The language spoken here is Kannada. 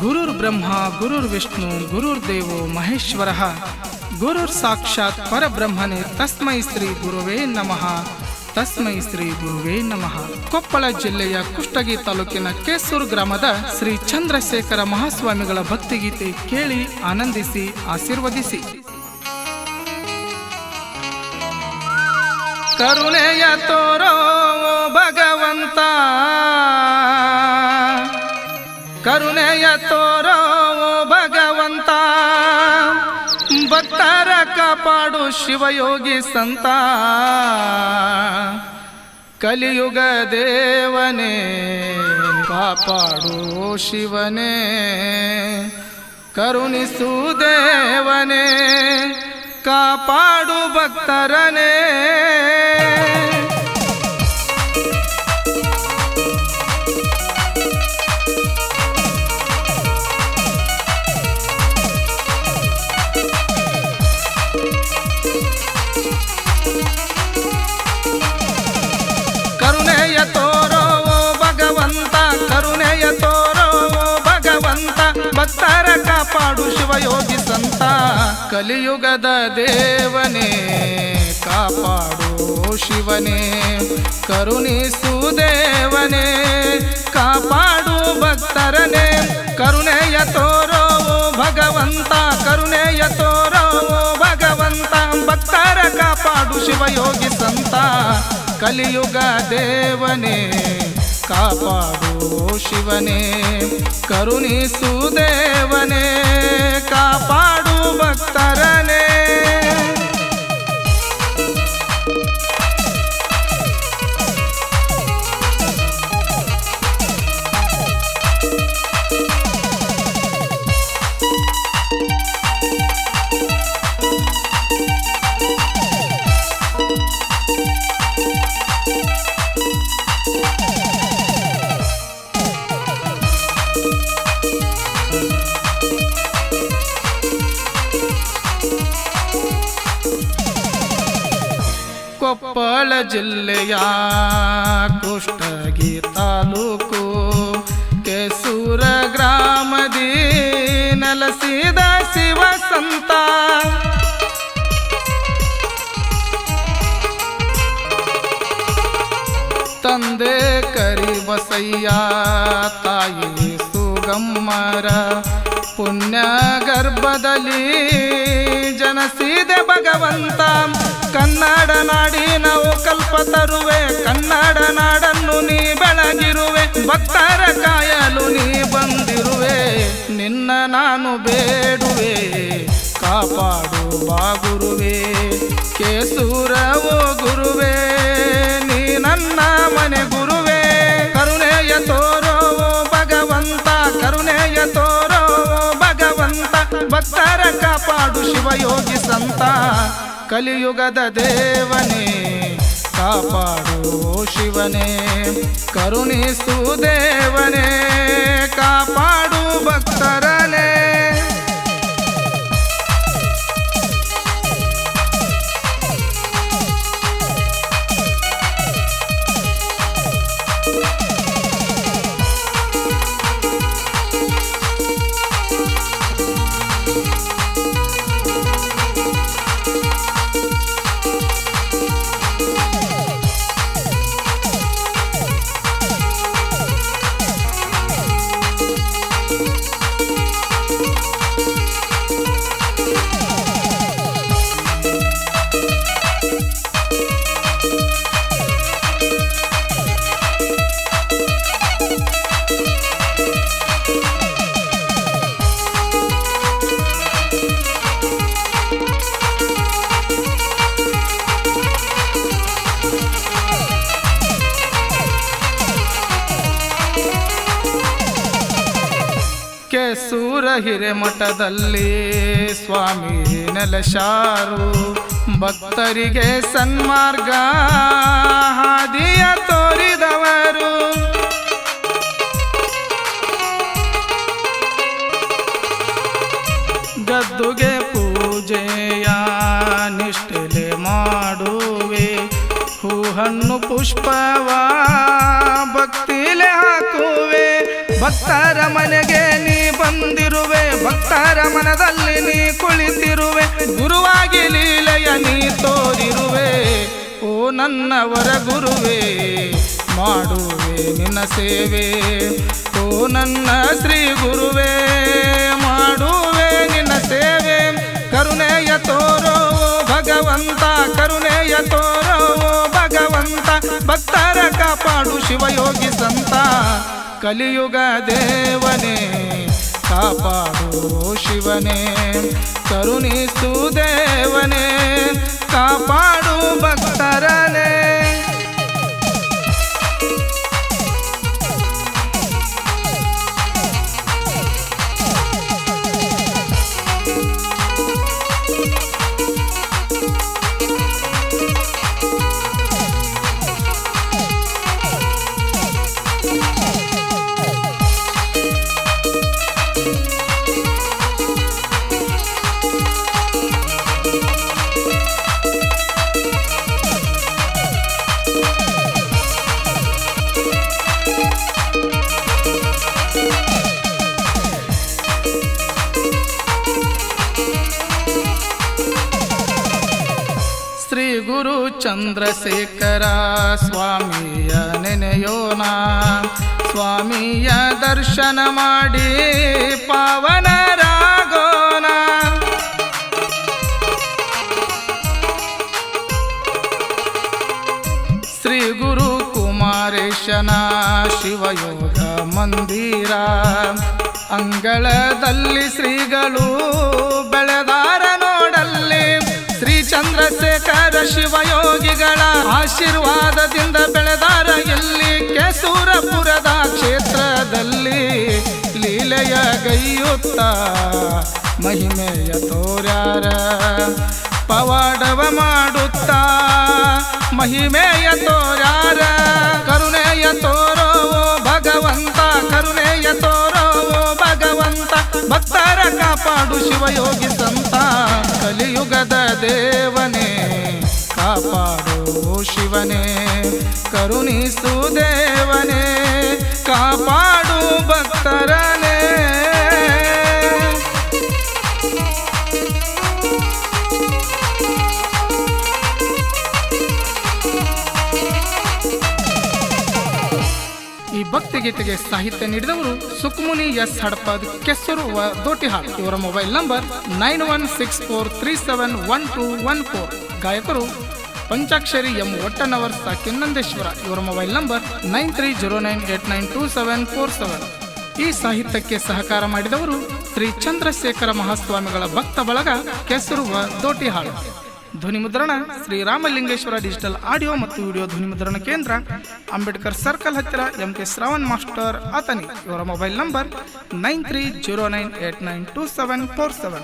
ಗುರುರ್ಬ್ರಹ್ಮ ಗುರುರ್ವಿಷ್ಣು ಗುರುರ್ದೇವೋ ಮಹೇಶ್ವರಃ ಗುರುರ್ ಸಾಕ್ಷಾತ್ ಪರಬ್ರಹ್ಮನೇ ತಸ್ಮೈ ಶ್ರೀ ಗುರುವೇ ನಮಃ ತಸ್ಮೈ ಶ್ರೀ ಗುರುವೇ ನಮಃ. ಕೊಪ್ಪಳ ಜಿಲ್ಲೆಯ ಕುಷ್ಟಗಿ ತಾಲೂಕಿನ ಕೇಸೂರು ಗ್ರಾಮದ ಶ್ರೀ ಚಂದ್ರಶೇಖರ ಮಹಾಸ್ವಾಮಿಗಳ ಭಕ್ತಿಗೀತೆ ಕೇಳಿ ಆನಂದಿಸಿ ಆಶೀರ್ವದಿಸಿ. ಕರುಣೆಯ ತೋರೋ ಭಗವಂತ, ಕರುಣೆಯ ತೋರೋ ಭಗವಂತ, ಭಕ್ತರ ಕಾಪಾಡು ಶಿವಯೋಗಿ ಸಂತ. ಕಲಿಯುಗ ದೇವನೇ ಕಾಪಾಡು ಶಿವನೇ, ಕರುಣಿಸು ದೇವನೇ ಕಾಪಾಡು ಭಕ್ತರನೇ. ಕರುಣೆಯ ತೋರೋ ಭಗವಂತ, ಕರುಣೆಯ ತೋರೋ ಭಗವಂತ, ಭಕ್ತರ ಕಾಪಾಡು ಶಿವಯೋಗಿ ಸಂತ. ಕಲಿಯುಗದ ದೇವನೇ ಕಾಪಾಡು ಶಿವನೇ, ಕರುಣಿಸು ದೇವನೇ ಕಾಪಾಡು ಭಕ್ತರನೇ. ಕರುಣೆಯ ತೋರೋ ಭಗವಂತ, ಕರುಣೆಯ ತೋರೋ ಭಗವಂತ, ಭಕ್ತರ ಕಾಪಾಡು ಶಿವಯೋಗಿ ಸಂತ. ಕಲಿಯುಗ ದೇವನೇ ಕಾಪಾಡು ಶಿವನೇ, ಕರುಣಿಸು ದೇವನೇ ಕಾಪಾಡು ಭಕ್ತರನೇ. ಕೊಪ್ಪಳ ಜಿಲ್ಲೆಯ ಕುಷ್ಟಗಿ ತಾಲೂಕು ಕೇಸೂರ ಗ್ರಾಮದಿ ನೆಲೆಸಿದ ಶಿವ ಸಂತ. ತಂದೆ ಕರಿಬಸಯ್ಯ, ತಾಯಿ ಸುಗಮ್ಮರ ಪುಣ್ಯ ಗರ್ಭದಲ್ಲಿ ಜನಸಿದೆ ಭಗವಂತ. ಕನ್ನಡ ನಾಡಿನವು ಕಲ್ಪ ತರುವೆ, ಕನ್ನಡ ನಾಡನ್ನು ನೀ ಬೆಳಗಿರುವೆ, ಭಕ್ತರ ಕಾಯಲು ನೀ ಬಂದಿರುವೆ. ನಿನ್ನ ನಾನು ಬೇಡುವೆ, ಕಾಪಾಡು ಬಾ ಗುರುವೇ, ಕೇಸೂರವೋ ಗುರುವೇ, ನೀ ನನ್ನ ಮನೆ ಗುರುವೇ. ಕರುಣೆಯ ತೋರೋ ಭಗವಂತ, ಕರುಣೆಯ ತೋರೋ ಭಗವಂತ, ಭಕ್ತರ ಕಾಪಾಡು ಶಿವಯೋಗಿ ಸಂತ. ಕಲಿಯುಗದ ದೇವನೇ ಕಾಪಾಡು ಶಿವನೇ, ಕರುಣಿಸು ದೇವನೇ ಕಾಪಾಡು ಭಕ್ತರನೇ. ಕೇಸೂರ ಹಿರೇಮಠದಲ್ಲಿ ಸ್ವಾಮಿ ನೆಲೆಸಾರು, ಭಕ್ತರಿಗೆ ಸನ್ಮಾರ್ಗ ಹಾದಿಯ ತೋರಿದವರು. ಗದ್ದುಗೆ ಪೂಜೆಯ ನಿಷ್ಠೆಲೆ ಮಾಡುವೆ, ಹೂ ಹಣ್ಣು ಪುಷ್ಪವ ಭಕ್ತಿಲೆ ಹಾಕುವೆ. ಭಕ್ತರ ಮನೆಗೆ ನೀ ಬಂದ ಭಕ್ತರ ಮನದಲ್ಲಿ ನೀ ಕುಳಿತಿರುವೆ, ಗುರುವಾಗಿ ಲೀಲೆಯ ನೀ ತೋರಿರುವೆ. ಓ ನನ್ನವರ ಗುರುವೇ, ಮಾಡುವೆ ನಿನ್ನ ಸೇವೆ. ಓ ನನ್ನ ಶ್ರೀ ಗುರುವೇ, ಮಾಡುವೆ ನಿನ್ನ ಸೇವೆ. ಕರುಣೆಯ ತೋರೋ ಭಗವಂತ, ಕರುಣೆಯ ತೋರೋ ಭಗವಂತ. ಭಕ್ತರ ಕಾಪಾಡು ಶಿವಯೋಗಿ ಸಂತ, ಕಲಿಯುಗ ದೇವನೇ ಕಾಪಾಡು ಶಿವನೇ. ಕರುಣಿಸು ದೇವನೇ, ಕಾಪಾಡು ಭಕ್ತರನೇ. ಶ್ರೀ ಗುರು ಚಂದ್ರಶೇಖರ ಸ್ವಾಮಿಯ ನೆನೆಯೋಣ, ಸ್ವಾಮಿಯ ದರ್ಶನ ಮಾಡಿ ಪಾವನರಾಗೋಣ. ಶ್ರೀ ಗುರು ಕುಮಾರೇಶನ ಶಿವಯೋಗ ಮಂದಿರ, ಅಂಗಳದಲ್ಲಿ ಶ್ರೀಗಳು ಬೆಳೆದಾರ ನೋಡಲ್ಲಿ. ಶ್ರೀ ಚಂದ್ರಶೇಖರ ಶಿವಯೋಗಿಗಳ ಆಶೀರ್ವಾದದಿಂದ ಬೆಳೆದಾರ ಎಲ್ಲಿ, ಕೇಸೂರಪುರದ ಕ್ಷೇತ್ರದಲ್ಲಿ. ಲೀಲೆಯ ಗೈಯುತ್ತ ಮಹಿಮೆಯ ತೋರ್ಯಾರ, ಪವಾಡವ ಮಾಡುತ್ತಾ ಮಹಿಮೆಯ ತೋರ್ಯಾರ. ಕರುಣೆಯ ತೋರೋ ಭಗವಂತ, ಕರುಣೆಯ ತೋರೋ ಭಗವಂತ. ಭಕ್ತರ ಕಾಪಾಡು ಶಿವಯೋಗಿ ಸಂತ, ಕಲಿಯುಗದ ದೇವನೇ ಕಾಪಾಡು ಶಿವನೇ. ಕರುಣಿಸು ದೇವನೇ, ಕಾಪಾಡು ಭಕ್ತರನೇ. ಈ ಭಕ್ತಿಗೀತೆಗೆ ಸಾಹಿತ್ಯ ನೀಡಿದವರು ಸುಕ್ಮುನಿ ಎಸ್ ಹಡಪದ್, ಕೆಸರು ದೋಟಿಹಾಳ್. ಇವರ ಮೊಬೈಲ್ ನಂಬರ್ 9164371214. ಗಾಯಕರು ಪಂಚಾಕ್ಷರಿ ಎಂ ಒಟ್ಟನವರ್ ಸಾಕಿನ್ನಂದೇಶ್ವರ. ಇವರ ಮೊಬೈಲ್ ನಂಬರ್ 9309892747. ಈ ಸಾಹಿತ್ಯಕ್ಕೆ ಸಹಕಾರ ಮಾಡಿದವರು ಶ್ರೀ ಚಂದ್ರಶೇಖರ ಮಹಾಸ್ವಾಮಿಗಳ ಭಕ್ತ ಬಳಗ, ಕೆಸರು ದೋಟಿಹಾಳ್. ಧ್ವನಿ ಮುದ್ರಣ ಶ್ರೀರಾಮಲಿಂಗೇಶ್ವರ ಡಿಜಿಟಲ್ ಆಡಿಯೋ ಮತ್ತು ವಿಡಿಯೋ ಧ್ವನಿ ಮುದ್ರಣ ಕೇಂದ್ರ, ಅಂಬೇಡ್ಕರ್ ಸರ್ಕಲ್ ಹತ್ತಿರ, MK ಶ್ರಾವಣ್ ಮಾಸ್ಟರ್ ಆತನಿ. ಇವರ ಮೊಬೈಲ್ ನಂಬರ್ 9309892747.